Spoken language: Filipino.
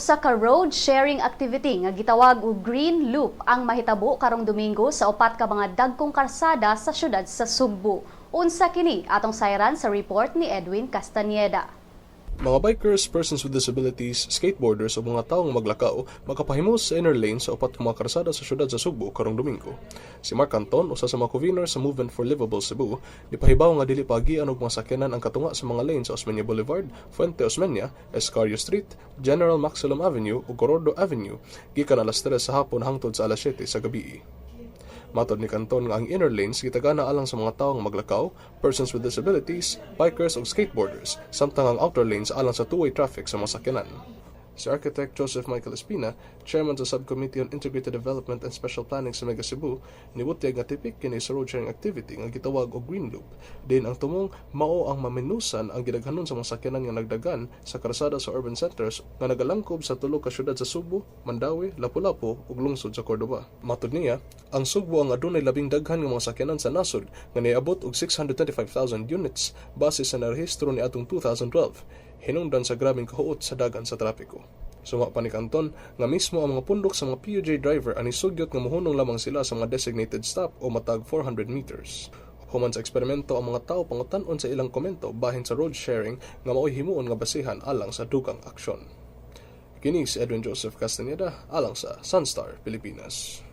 Usa ka road sharing activity nga gitawag og Green Loop ang mahitabo karong Domingo sa upat ka mga dagkong kalsada sa syudad sa Sugbo. Unsa kini atong sayran sa report ni Edwin Castañeda. Mga bikers, persons with disabilities, skateboarders o mga taong maglakaw makapahimo sa inner lane sa upat ka mga kalsada sa syudad sa Sugbo karong Domingo. Si Mark Anton, usa sa mga convener sa Movement for Livable Cebu, nipahibaw nga dili pagian og mga sakyanan ang katunga sa mga lane sa Osmeña Boulevard, Fuente Osmeña, Escario Street, General Maximum Avenue ug Corordo Avenue gikan alas 3 sa hapon hangtod sa alas 7 sa gabii. Matod ni Canton nga ang inner lanes gitagana alang sa mga taong maglakaw, persons with disabilities, bikers ug skateboarders, samtang ang outer lanes alang sa two-way traffic sa mga sakyanan. Si Architect Joseph Michael Espina, Chairman sa Subcommittee on Integrated Development and Special Planning sa Mega Cebu, nibutyag nga tipik kini sa road sharing activity nga gitawag og Green Loop. Din ang tumong mao ang maminusan ang gidaghanon sa mga sakyanan nga nagdagan sa kalsada sa urban centers nga nagalangkob sa tulo ka syudad sa Subo, Mandawi, Lapu-Lapu ug lungsod sa Cordova. Matod niya, ang Sugbo ang adunay labing daghan nga mga sakyanan sa nasod nga niabot og 625,000 units base sa narehistro ni atong 2012. Hinungdan sa grabing kahuot sa dagan sa trapiko. Suma pa ni Canton nga mismo ang mga pundok sa mga PUJ driver ani sugyot nga mohunong lamang sila sa mga designated stop o matag 400 meters. Human sa eksperimento ang mga tao pangutan-on sa ilang komento bahin sa road sharing nga mao'y himuon nga basihan alang sa dugang aksyon. Kini si Edwin Joseph Castañeda alang sa Sunstar, Pilipinas.